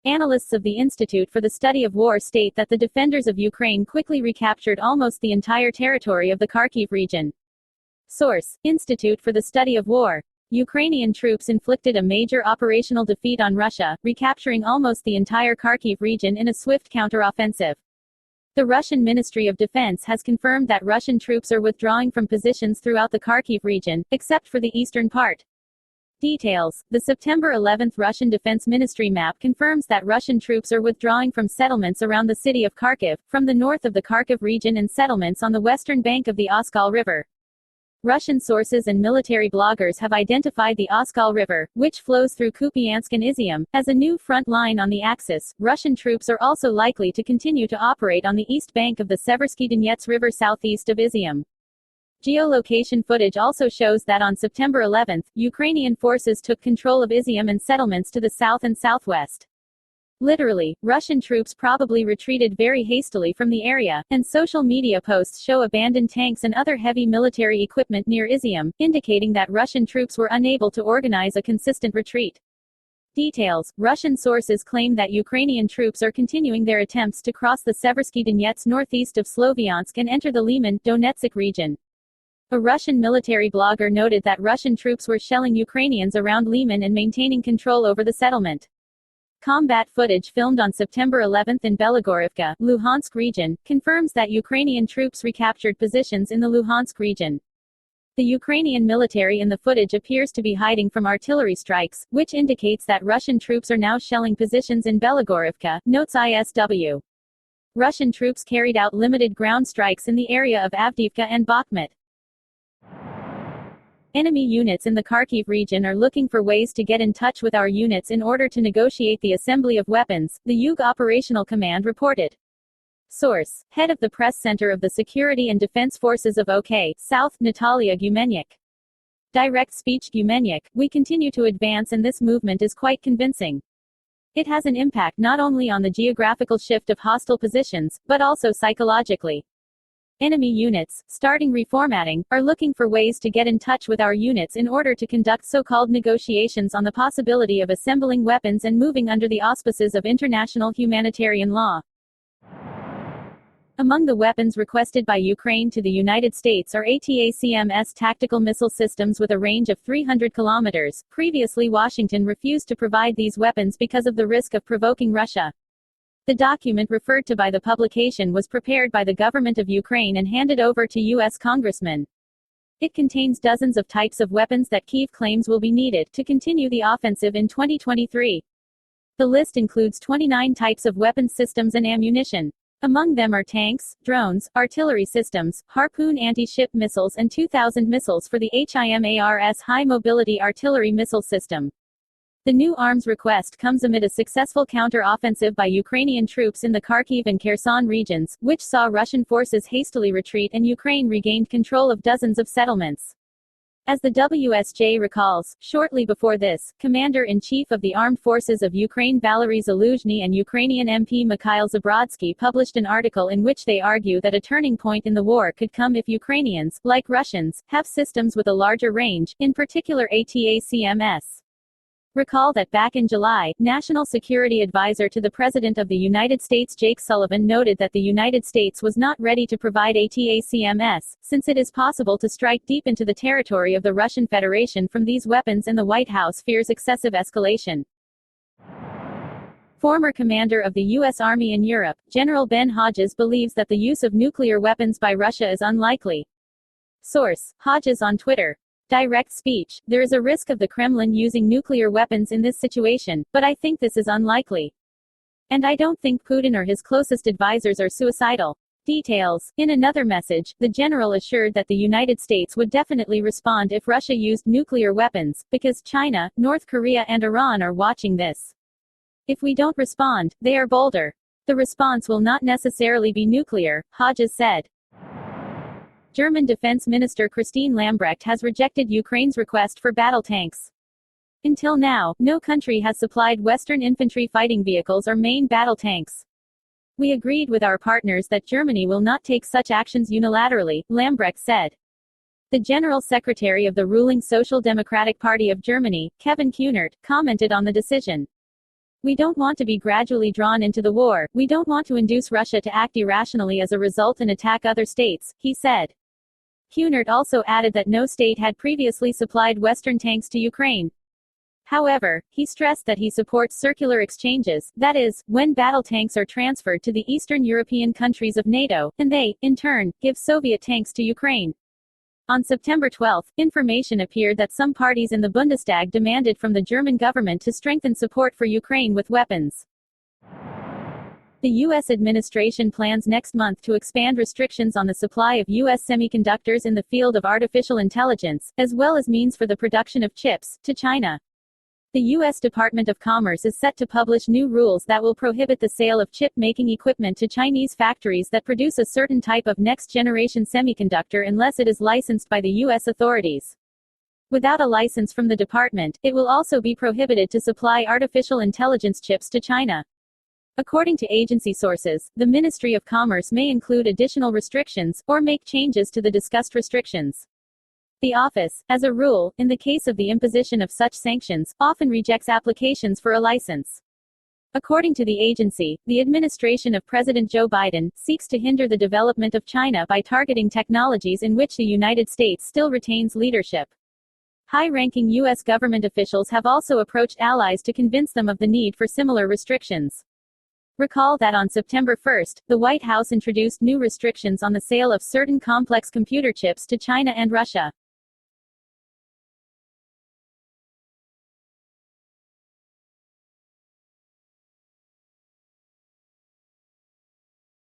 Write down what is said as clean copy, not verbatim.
Analysts of the Institute for the Study of War state that the defenders of Ukraine quickly recaptured almost the entire territory of the Kharkiv region. Source: Institute for the Study of War. Ukrainian troops inflicted a major operational defeat on Russia, recapturing almost the entire Kharkiv region in a swift counteroffensive. The Russian Ministry of Defense has confirmed that Russian troops are withdrawing from positions throughout the Kharkiv region, except for the eastern part. Details: the September 11 Russian Defense Ministry map confirms that Russian troops are withdrawing from settlements around the city of Kharkiv, from the north of the Kharkiv region and settlements on the western bank of the Oskol River. Russian sources and military bloggers have identified the Oskol River, which flows through Kupiansk and Izium, as a new front line on the Axis. Russian troops are also likely to continue to operate on the east bank of the Seversky Donets River southeast of Izium. Geolocation footage also shows that on September 11, Ukrainian forces took control of Izium and settlements to the south and southwest. Literally, Russian troops probably retreated very hastily from the area, and social media posts show abandoned tanks and other heavy military equipment near Izium, indicating that Russian troops were unable to organize a consistent retreat. Details: Russian sources claim that Ukrainian troops are continuing their attempts to cross the Seversky Donets northeast of Sloviansk and enter the Liman, Donetsk region. A Russian military blogger noted that Russian troops were shelling Ukrainians around Liman and maintaining control over the settlement. Combat footage filmed on September 11 in Belogorivka, Luhansk region, confirms that Ukrainian troops recaptured positions in the Luhansk region. The Ukrainian military in the footage appears to be hiding from artillery strikes, which indicates that Russian troops are now shelling positions in Belogorivka, notes ISW. Russian troops carried out limited ground strikes in the area of Avdiivka and Bakhmut. Enemy units in the Kharkiv region are looking for ways to get in touch with our units in order to negotiate the assembly of weapons, the Yug Operational Command reported. Source: Head of the Press Center of the Security and Defense Forces of OK South, Natalia Gumenyuk. Direct speech: Gumenyuk, we continue to advance and this movement is quite convincing. It has an impact not only on the geographical shift of hostile positions, but also psychologically. Enemy units, starting reformatting, are looking for ways to get in touch with our units in order to conduct so-called negotiations on the possibility of assembling weapons and moving under the auspices of international humanitarian law. Among the weapons requested by Ukraine to the United States are ATACMS tactical missile systems with a range of 300 kilometers. Previously, Washington refused to provide these weapons because of the risk of provoking Russia. The document referred to by the publication was prepared by the government of Ukraine and handed over to U.S. congressmen. It contains dozens of types of weapons that Kyiv claims will be needed to continue the offensive in 2023. The list includes 29 types of weapons systems and ammunition. Among them are tanks, drones, artillery systems, Harpoon anti-ship missiles and 2,000 missiles for the HIMARS High Mobility Artillery Missile System. The new arms request comes amid a successful counter-offensive by Ukrainian troops in the Kharkiv and Kherson regions, which saw Russian forces hastily retreat and Ukraine regained control of dozens of settlements. As the WSJ recalls, shortly before this, Commander-in-Chief of the Armed Forces of Ukraine Valery Zaluzhny and Ukrainian MP Mikhail Zabrodsky published an article in which they argue that a turning point in the war could come if Ukrainians, like Russians, have systems with a larger range, in particular ATACMS. Recall that back in July, National Security Advisor to the President of the United States Jake Sullivan noted that the United States was not ready to provide ATACMS, since it is possible to strike deep into the territory of the Russian Federation from these weapons and the White House fears excessive escalation. Former commander of the U.S. Army in Europe, General Ben Hodges believes that the use of nuclear weapons by Russia is unlikely. Source: Hodges on Twitter. Direct speech: there is a risk of the Kremlin using nuclear weapons in this situation, but I think this is unlikely. And I don't think Putin or his closest advisors are suicidal. Details: in another message, the general assured that the United States would definitely respond if Russia used nuclear weapons, because China, North Korea and Iran are watching this. If we don't respond, they are bolder. The response will not necessarily be nuclear, Hodges said. German Defense Minister Christine Lambrecht has rejected Ukraine's request for battle tanks. Until now, no country has supplied Western infantry fighting vehicles or main battle tanks. We agreed with our partners that Germany will not take such actions unilaterally, Lambrecht said. The General Secretary of the ruling Social Democratic Party of Germany, Kevin Kühnert, commented on the decision. We don't want to be gradually drawn into the war, we don't want to induce Russia to act irrationally as a result and attack other states, he said. Cunard also added that no state had previously supplied Western tanks to Ukraine. However, he stressed that he supports circular exchanges, that is, when battle tanks are transferred to the Eastern European countries of NATO, and they, in turn, give Soviet tanks to Ukraine. On September 12, information appeared that some parties in the Bundestag demanded from the German government to strengthen support for Ukraine with weapons. The U.S. administration plans next month to expand restrictions on the supply of U.S. semiconductors in the field of artificial intelligence, as well as means for the production of chips, to China. The U.S. Department of Commerce is set to publish new rules that will prohibit the sale of chip-making equipment to Chinese factories that produce a certain type of next-generation semiconductor unless it is licensed by the U.S. authorities. Without a license from the department, it will also be prohibited to supply artificial intelligence chips to China. According to agency sources, the Ministry of Commerce may include additional restrictions, or make changes to the discussed restrictions. The office, as a rule, in the case of the imposition of such sanctions, often rejects applications for a license. According to the agency, the administration of President Joe Biden seeks to hinder the development of China by targeting technologies in which the United States still retains leadership. High-ranking U.S. government officials have also approached allies to convince them of the need for similar restrictions. Recall that on September 1, the White House introduced new restrictions on the sale of certain complex computer chips to China and Russia.